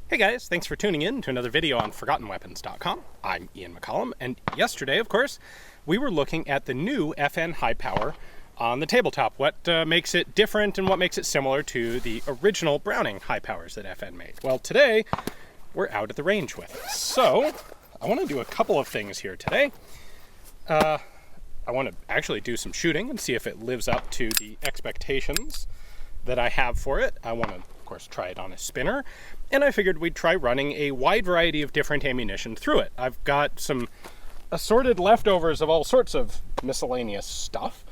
Hey guys, thanks for tuning in to another video on ForgottenWeapons.com. I'm Ian McCollum, and yesterday, of course, we were looking at the new FN High Power on the tabletop. What makes it different and what makes it similar to the original Browning High Powers that FN made. Well, today, we're out at the range with it. So, I want to do a couple of things here today. I want to actually do some shooting and see if it lives up to the expectations that I have for it. I want to, of course, try it on a spinner, and I figured we'd try running a wide variety of different ammunition through it. I've got some assorted leftovers of all sorts of miscellaneous stuff,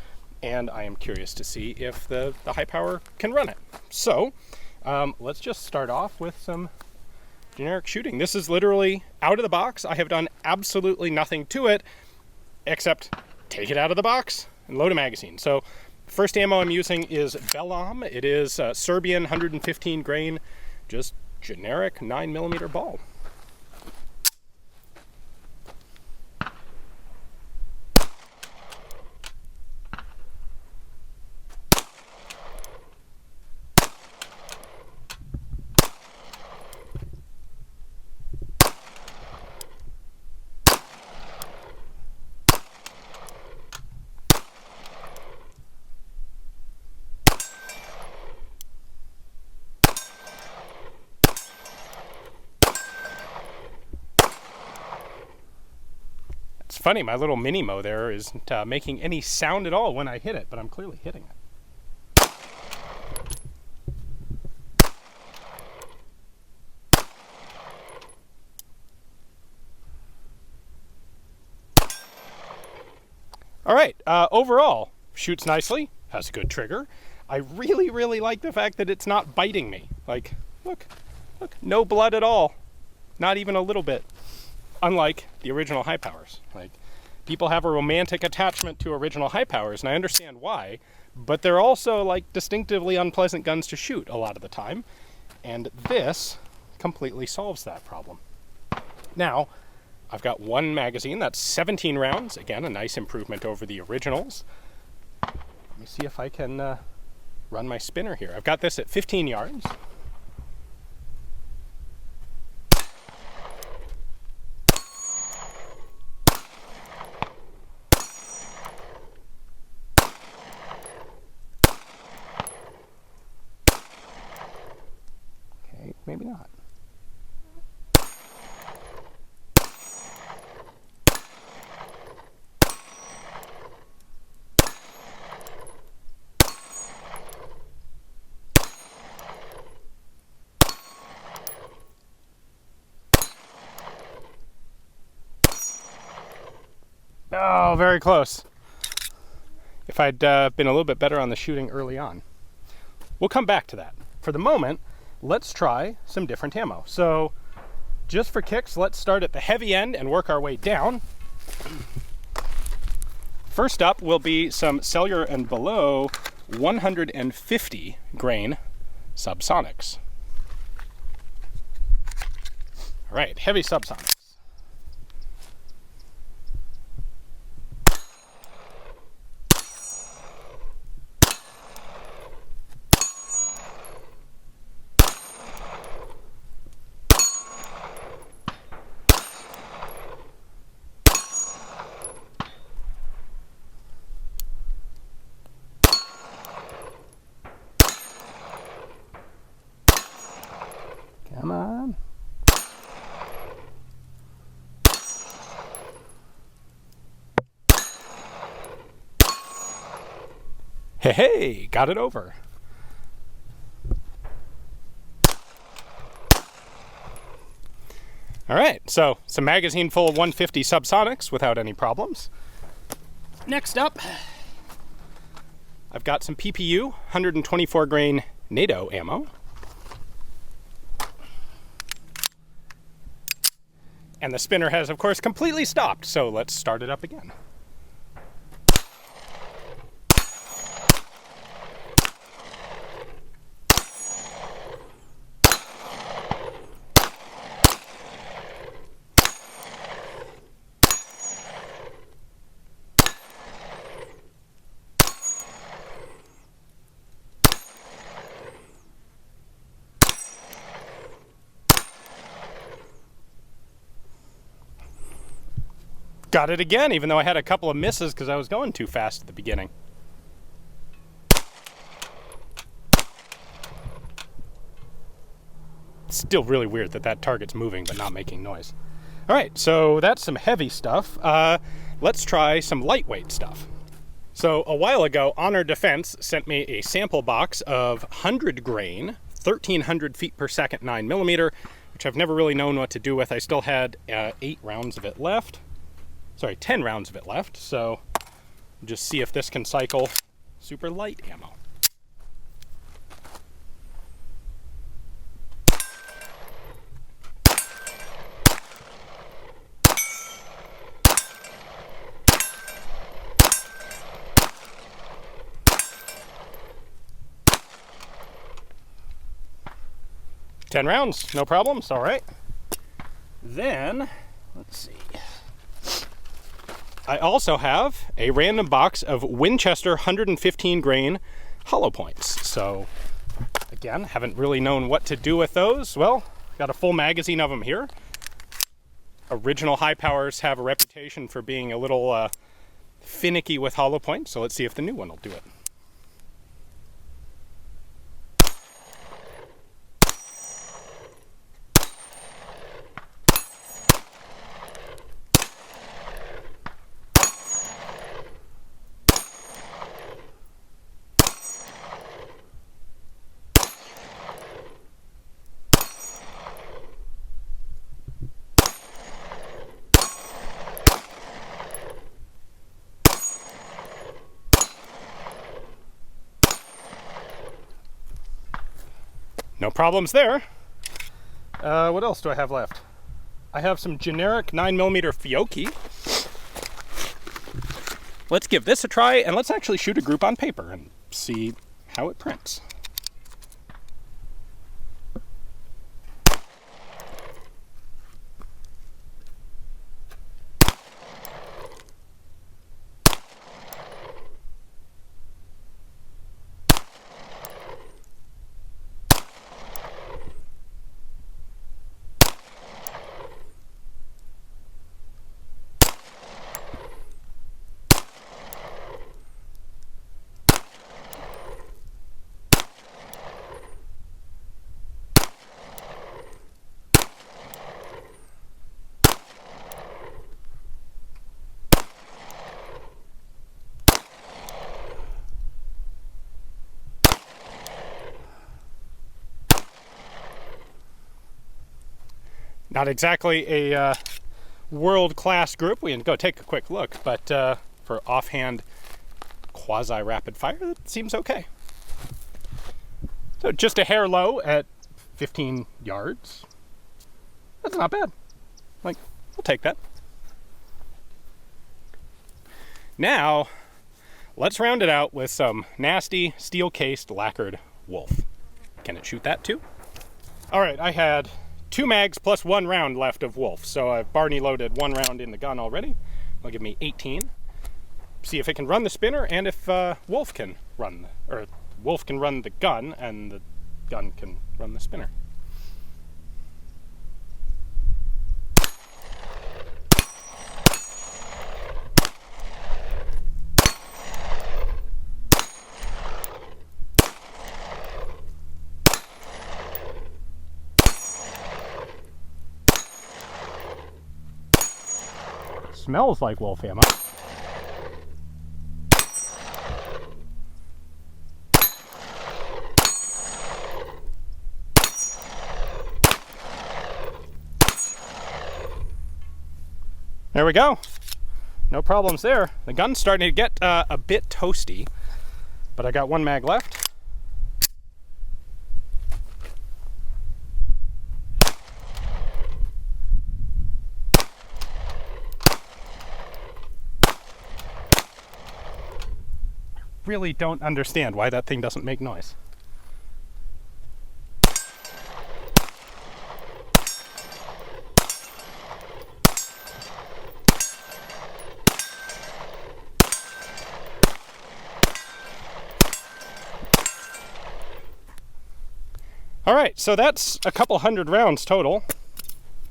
and I am curious to see if the high power can run it. So let's just start off with some generic shooting. This is literally out of the box. I have done absolutely nothing to it except take it out of the box and load a magazine. So first ammo I'm using is Belam. It is Serbian 115 grain, just generic 9mm ball. It's funny, my little Minimo there isn't making any sound at all when I hit it, but I'm clearly hitting it. All right, overall, shoots nicely, has a good trigger. I really like the fact that it's not biting me. Like, look, no blood at all, not even a little bit. Unlike the original high powers. Like, people have a romantic attachment to original high powers, and I understand why, but they're also like distinctively unpleasant guns to shoot a lot of the time, and this completely solves that problem. Now, I've got one magazine that's 17 rounds, again a nice improvement over the originals. Let me see if I can run my spinner here. I've got this at 15 yards. Maybe not. Oh, very close. If I'd been a little bit better on the shooting early on. We'll come back to that. For the moment, let's try some different ammo. So just for kicks, let's start at the heavy end and work our way down. First up will be some Cellular and Below 150 grain subsonics. All right, heavy subsonics. Come on. Hey, got it over. All right, so it's a magazine full of 150 subsonics without any problems. Next up, I've got some PPU 124 grain NATO ammo. And the spinner has, of course, completely stopped, so let's start it up again. Got it again, even though I had a couple of misses because I was going too fast at the beginning. It's still really weird that that target's moving but not making noise. All right, so that's some heavy stuff. Let's try some lightweight stuff. So a while ago, Honor Defense sent me a sample box of 100 grain, 1300 feet per second 9mm, which I've never really known what to do with. I still had 8 rounds of it left. Sorry, 10 rounds of it left. So just see if this can cycle super light ammo. Ten rounds, no problems, all right. Then, let's see. I also have a random box of Winchester 115 grain hollow points. So, again, haven't really known what to do with those. Well, got a full magazine of them here. Original high powers have a reputation for being a little finicky with hollow points, so let's see if the new one will do it. No problems there. What else do I have left? I have some generic 9mm Fiocchi. Let's give this a try, and let's actually shoot a group on paper and see how it prints. Not exactly a world-class group. We can go take a quick look, but for offhand quasi-rapid fire, that seems okay. So just a hair low at 15 yards. That's not bad. Like, we'll take that. Now, let's round it out with some nasty steel-cased lacquered Wolf. Can it shoot that too? All right, I had 2 mags plus 1 round left of Wolf. So I've Barney loaded 1 round in the gun already. It'll give me 18. See if it can run the spinner and if Wolf can run the gun and the gun can run the spinner. Smells like Wolf ammo. There we go. No problems there. The gun's starting to get a bit toasty, but I got 1 mag left. Really don't understand why that thing doesn't make noise. All right, so that's a couple hundred rounds total,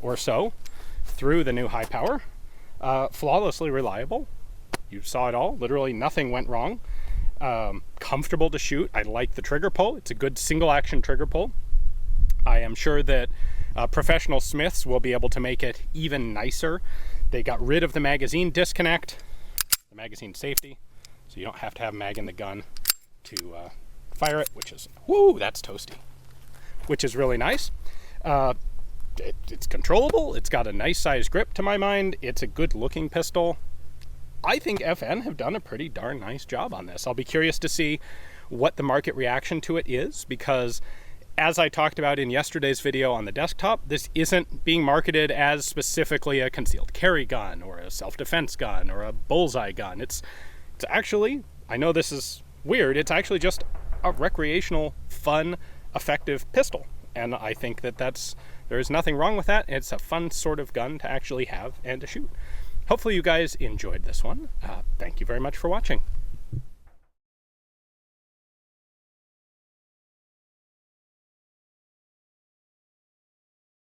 or so, through the new high power. Flawlessly reliable. You saw it all. Literally nothing went wrong. Comfortable to shoot. I like the trigger pull. It's a good single action trigger pull. I am sure that professional smiths will be able to make it even nicer. They got rid of the magazine disconnect, the magazine safety, so you don't have to have mag in the gun to fire it, which is, whoo, that's toasty, which is really nice. It's controllable. It's got a nice size grip to my mind. It's a good looking pistol. I think FN have done a pretty darn nice job on this. I'll be curious to see what the market reaction to it is, because as I talked about in yesterday's video on the desktop, this isn't being marketed as specifically a concealed carry gun or a self-defense gun or a bullseye gun. It's actually, I know this is weird, it's actually just a recreational, fun, effective pistol. And I think that there's nothing wrong with that. It's a fun sort of gun to actually have and to shoot. Hopefully you guys enjoyed this one. Thank you very much for watching.